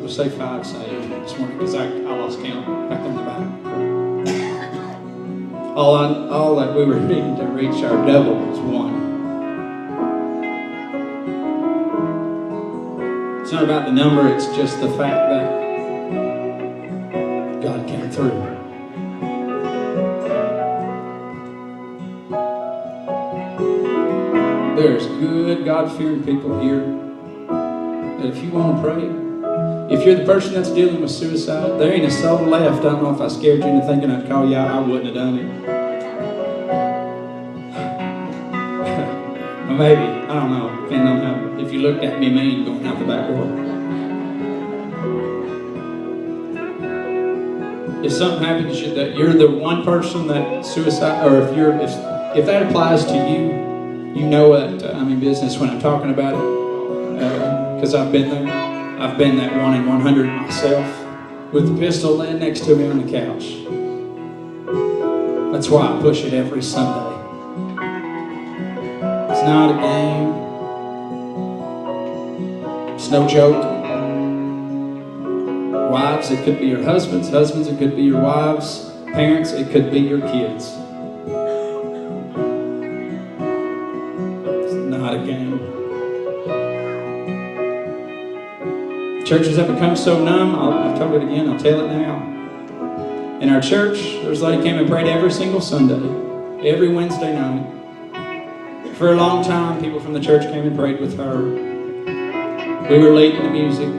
we'll say 5 saved this morning because I lost count back in the back. All that we were needing to reach our double was 1. It's not about the number, it's just the fact that God came through. There's good, God-fearing people here that if you want to pray, if you're the person that's dealing with suicide, there ain't a soul left. I don't know if I scared you into thinking I'd call you out. I wouldn't have done it. Well, maybe. I don't know. Depending on how, if you looked at me mean going out the back door. If something happens that you're the one person that suicide, or if that applies to you, you know that I'm in business when I'm talking about it, because I've been there. I've been that 1 in 100 myself, with the pistol laying next to me on the couch. That's why I push it every Sunday. It's not a game. It's no joke. Wives, it could be your husbands. Husbands, it could be your wives. Parents, it could be your kids. It's not a game. Churches have become so numb. I've told it again, I'll tell it now. In our church, there's a lady came and prayed every single Sunday, every Wednesday night. For a long time, people from the church came and prayed with her. We were leading the music.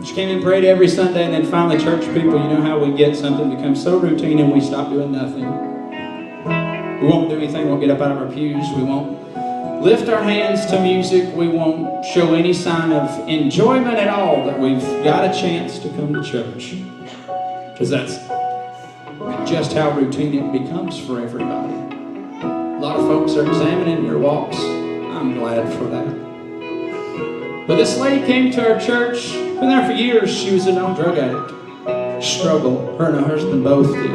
She came and prayed every Sunday, and then finally, church people, you know how we get something becomes so routine and we stop doing nothing. We won't do anything, we won't get up out of our pews, we won't lift our hands to music, we won't show any sign of enjoyment at all that we've got a chance to come to church. Because that's just how routine it becomes for everybody. A lot of folks are examining their walks. I'm glad for that. But this lady came to our church, been there for years. She was a known drug addict. Struggled. Her and her husband both did.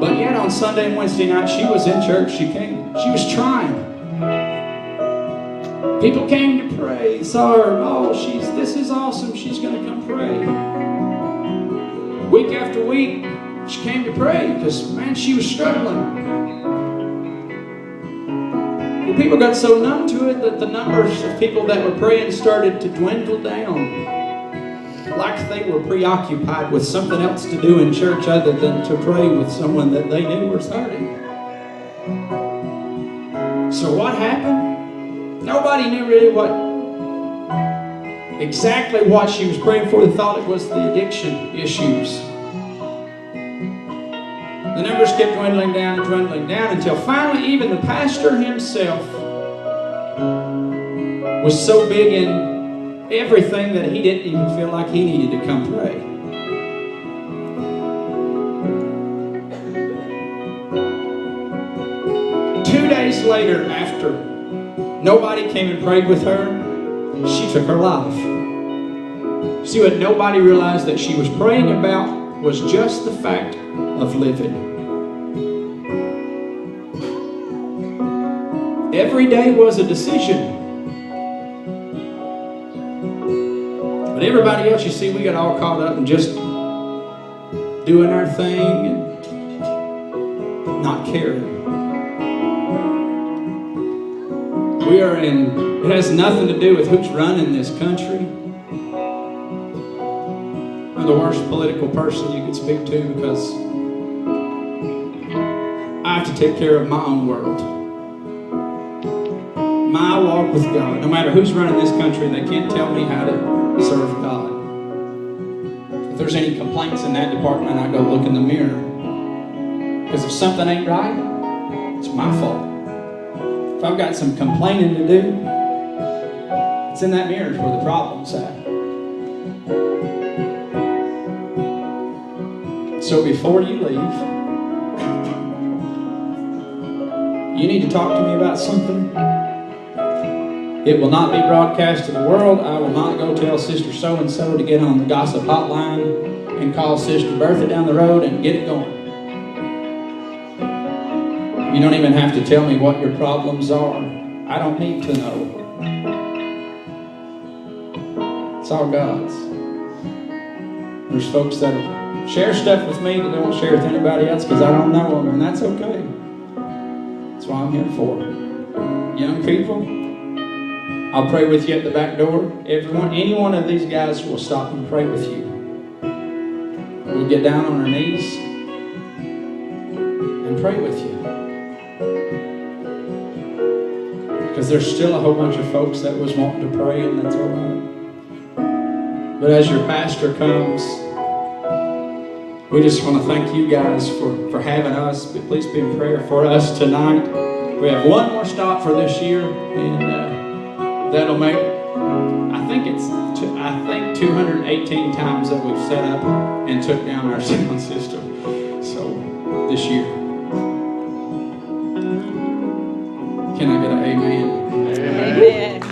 But yet on Sunday and Wednesday night, she was in church. She came. She was trying. People came to pray. Saw her. Oh, this is awesome. She's going to come pray. Week after week, she came to pray because, man, she was struggling. Well, people got so numb to it that the numbers of people that were praying started to dwindle down. Like they were preoccupied with something else to do in church other than to pray with someone that they knew was hurting. So what happened? Nobody knew really exactly what she was praying for. They thought it was the addiction issues. The numbers kept dwindling down until finally even the pastor himself was so big in everything that he didn't even feel like he needed to come pray. Two days later, after nobody came and prayed with her, she took her life. See, what nobody realized that she was praying about was just the fact of living. Every day was a decision. But everybody else, you see, we got all caught up in just doing our thing and not caring. It has nothing to do with who's running this country. I'm the worst political person you could speak to because I have to take care of my own world. My walk with God. No matter who's running this country, they can't tell me how to serve God. If there's any complaints in that department, I go look in the mirror. Because if something ain't right, it's my fault. If I've got some complaining to do, it's in that mirror where the problem's at. So before you leave, you need to talk to me about something. It will not be broadcast to the world. I will not go tell Sister so-and-so to get on the gossip hotline and call Sister Bertha down the road and get it going. You don't even have to tell me what your problems are. I don't need to know. It's all God's. There's folks that share stuff with me that they won't share with anybody else because I don't know them, and that's okay. That's what I'm here for. Young people, I'll pray with you at the back door. Any one of these guys will stop and pray with you. We'll get down on our knees and pray with you. Because there's still a whole bunch of folks that was wanting to pray, and that's all right. But as your pastor comes, we just want to thank you guys for having us. But please be in prayer for us tonight. We have one more stop for this year, and that'll make, I think 218 times that we've set up and took down our sound system. So this year. Can I get an amen? Amen.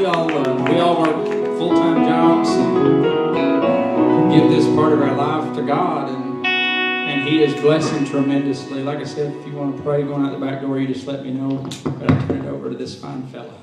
We all work full-time jobs and give this part of our life to God, and He is blessing tremendously. Like I said, if you want to pray going out the back door, you just let me know, but I'll turn it over to this fine fella.